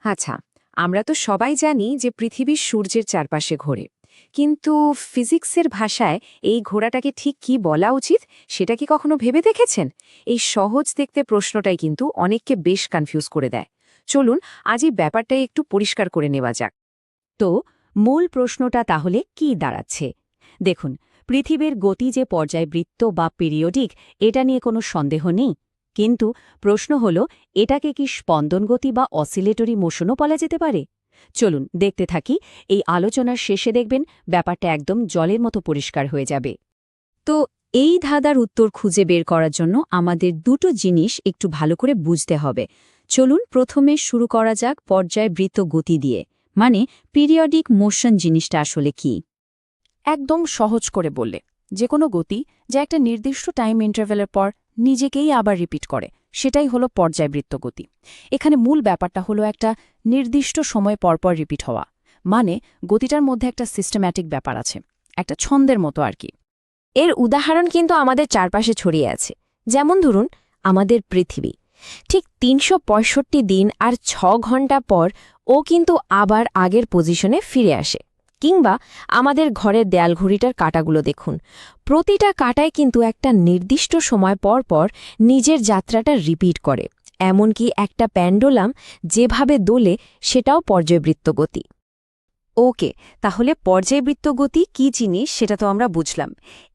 আচ্ছা, আমরা তো সবাই জানি যে পৃথিবী সূর্যের চারপাশে ঘোরে। কিন্তু ফিজিক্সের ভাষায় এই ঘোরাটাকে ঠিক কি বলা উচিত সেটা কি কখনো ভেবে দেখেছেন? এই সহজ দেখতে প্রশ্নটাই কিন্তু অনেককে বেশ কনফিউজ করে দেয়। চলুন আজ এই ব্যাপারটাই একটু পরিষ্কার করে নেওয়া যাক। তো মূল প্রশ্নটা তাহলে কি দাঁড়াচ্ছে? দেখুন, পৃথিবীর গতি যে পর্যায়বৃত্ত বা পিরিয়ডিক, এটা নিয়ে কোনো সন্দেহ নেই। কিন্তু প্রশ্ন হল, এটাকে কি স্পন্দন গতি বা অসিলেটরি মোশনও বলা যেতে পারে? চলুন দেখতে থাকি। এই আলোচনার শেষে দেখবেন ব্যাপারটা একদম জলের মতো পরিষ্কার হয়ে যাবে। তো এই ধাঁধার উত্তর খুঁজে বের করার জন্য আমাদের দুটো জিনিস একটু ভালো করে বুঝতে হবে। চলুন প্রথমে শুরু করা যাক পর্যায়বৃত্ত গতি দিয়ে, মানে পিরিয়ডিক মোশন জিনিসটা আসলে কি। একদম সহজ করে বললে, যে কোনো গতি যা একটা নির্দিষ্ট টাইম ইন্টারভ্যালের পর নিজেকেই আবার রিপিট করে, সেটাই হলো পর্যায়বৃত্ত গতি। এখানে মূল ব্যাপারটা হলো একটা নির্দিষ্ট সময় পরপর রিপিট হওয়া, মানে গতিটার মধ্যে একটা সিস্টেম্যাটিক ব্যাপার আছে, একটা ছন্দের মতো আর কি। এর উদাহরণ কিন্তু আমাদের চারপাশে ছড়িয়ে আছে। যেমন ধরুন আমাদের পৃথিবী, ঠিক ৩৬৫ দিন আর ৬ ঘন্টা পর ও কিন্তু আবার আগের পজিশনে ফিরে আসে। কিংবা আমাদের ঘরের দেয়াল ঘড়িটার কাঁটাগুলো দেখুন, প্রতিটা কাঁটায় কিন্তু একটা নির্দিষ্ট সময় পর পর নিজের যাত্রাটা রিপিট করে। এমনকি একটা প্যান্ডোলাম যেভাবে দোলে, সেটাও পর্যায়বৃত্ত গতি। ওকে, তাহলে পর্যায়বৃত্ত গতি কী জিনিস সেটা তো আমরা বুঝলাম।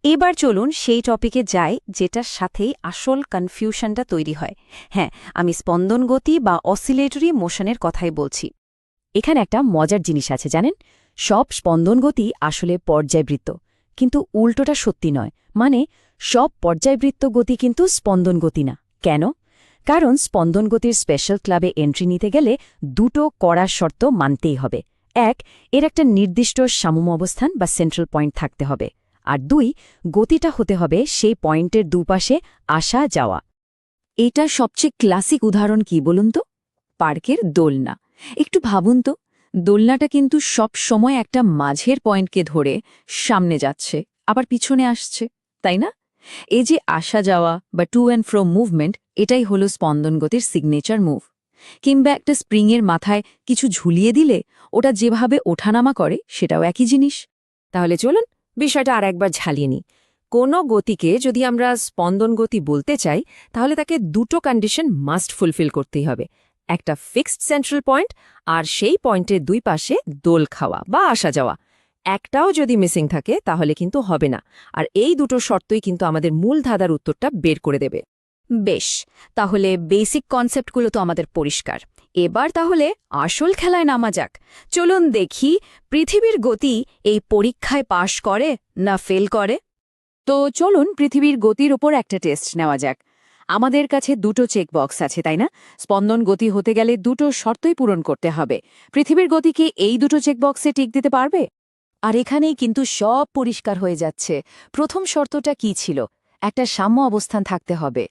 এবার চলুন সেই টপিকে যাই যেটার সাথেই আসল কনফিউশনটা তৈরি হয়। হ্যাঁ, আমি স্পন্দন গতি বা অসিলেটরি মোশনের কথাই বলছি। এখানে একটা মজার জিনিস আছে জানেন, সব স্পন্দন গতি আসলে পর্যায়বৃত্ত, কিন্তু উল্টোটা সত্যি নয়। মানে সব পর্যায়বৃত্ত গতি কিন্তু স্পন্দন গতি না। কেন? কারণ স্পন্দন গতির স্পেশাল ক্লাবে এন্ট্রি নিতে গেলে দুটো কড়া শর্ত মানতেই হবে। এক, এর একটা নির্দিষ্ট সাম্য অবস্থান বা সেন্ট্রাল পয়েন্ট থাকতে হবে। আর দুই, গতিটা হতে হবে সেই পয়েন্টের দুপাশে আসা যাওয়া। এটা সবচেয়ে ক্লাসিক উদাহরণ কি বলুন তো? পার্কের দোলনা। একটু ভাবুন তো, দোলনাটা কিন্তু সব সময় একটা মাঝের পয়েন্টকে ধরে সামনে যাচ্ছে, আবার পিছনে আসছে, তাই না? এই যে আসা যাওয়া বা টু অ্যান্ড ফ্রো মুভমেন্ট, এটাই হলো স্পন্দন গতির সিগনেচার মুভ। কিংবা একটা স্প্রিংয়ের মাথায় কিছু ঝুলিয়ে দিলে ওটা যেভাবে ওঠানামা করে, সেটাও একই জিনিস। তাহলে চলুন বিষয়টা আর একবার ঝালিয়ে নিই। কোনো গতিকে যদি আমরা স্পন্দন গতি বলতে চাই, তাহলে তাকে দুটো কন্ডিশন মাস্ট ফুলফিল করতেই হবে। একটা ফিক্সড সেন্ট্রাল পয়েন্ট, আর সেই পয়েন্টের দুই পাশে দোল খাওয়া বা আসা যাওয়া। একটাও যদি মিসিং থাকে তাহলে কিন্তু হবে না। আর এই দুটো শর্তই কিন্তু আমাদের মূল ধাঁধার উত্তরটা বের করে দেবে। বেশ, তাহলে বেসিক কনসেপ্টগুলো তো আমাদের পরিষ্কার। এবার তাহলে আসল খেলায় নামা যাক। চলুন দেখি পৃথিবীর গতি এই পরীক্ষায় পাশ করে না ফেল করে। তো চলুন পৃথিবীর গতির ওপর একটা টেস্ট নেওয়া যাক। আমাদের কাছে দুটো চেকবক্স আছে, তাই না? স্পন্দন গতি হতে গেলে দুটো শর্তই পূরণ করতে হবে। পৃথিবীর গতি কি এই দুটো চেকবক্সে টিক দিতে পারবে? আর এখানেই কিন্তু সব পরিষ্কার হয়ে যাচ্ছে। প্রথম শর্তটা কি ছিল? একটা সাম্য অবস্থান থাকতে হবে।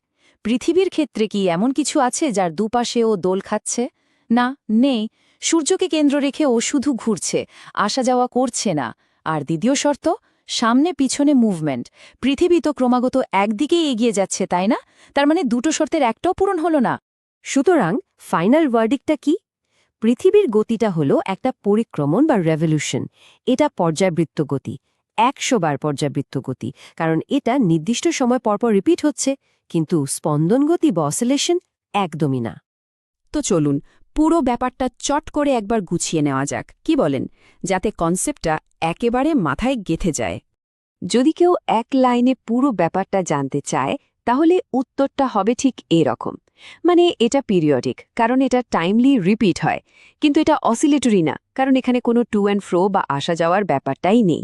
পৃথিবীর ক্ষেত্রে কি এমন কিছু আছে যার দুপাশে ও দোল খাচ্ছে? না, নেই। সূর্যকে কেন্দ্র রেখে ও শুধু ঘুরছে, আসা যাওয়া করছে না। আর দ্বিতীয় শর্ত, সামনে পিছনে মুভমেন্ট। পৃথিবী তো ক্রমাগত একদিকেই এগিয়ে যাচ্ছে, তাই না? তার মানে দুটো শর্তের একটাও পূরণ হলো না। সুতরাং ফাইনাল ভার্ডিক্টটা কি? পৃথিবীর গতিটা হলো একটা পরিক্রমণ বা রেভলিউশন। এটা পর্যায়বৃত্ত গতি, ১০০ বার পর্যায়বৃত্ত গতি, কারণ এটা নির্দিষ্ট সময় পরপর রিপিট হচ্ছে। কিন্তু স্পন্দন গতি বা অসিলেশন একদমই না। তো চলুন পুরো ব্যাপারটা চট করে একবার গুছিয়ে নেওয়া যাক, কি বলেন? যাতে কনসেপ্টটা একেবারে মাথায় গেঁথে যায়। যদি কেউ এক লাইনে পুরো ব্যাপারটা জানতে চায়, তাহলে উত্তরটা হবে ঠিক এরকম। মানে এটা পিরিয়ডিক, কারণ এটা টাইমলি রিপিট হয়। কিন্তু এটা অসিলেটরি না, কারণ এখানে কোনো টু অ্যান্ড ফ্রো বা আসা যাওয়ার ব্যাপারটাই নেই।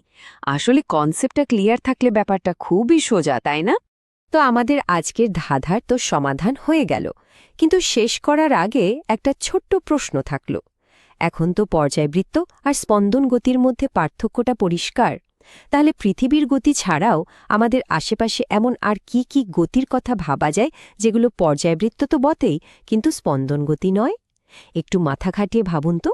আসলে কনসেপ্টটা ক্লিয়ার থাকলে ব্যাপারটা খুবই সোজা, তাই না? তো আমাদের আজকের ধাঁধার তো সমাধান হয়ে গেল, কিন্তু শেষ করার আগে একটা ছোট্ট প্রশ্ন থাকল। এখন তো পর্যায়বৃত্ত আর স্পন্দন গতির মধ্যে পার্থক্যটা পরিষ্কার। তাহলে পৃথিবীর গতি ছাড়াও আমাদের আশেপাশে এমন আর কি কি গতির কথা ভাবা যায়, যেগুলো পর্যায়বৃত্ত তো বটেই, কিন্তু স্পন্দন গতি নয়? একটু মাথা খাটিয়ে ভাবুন তো।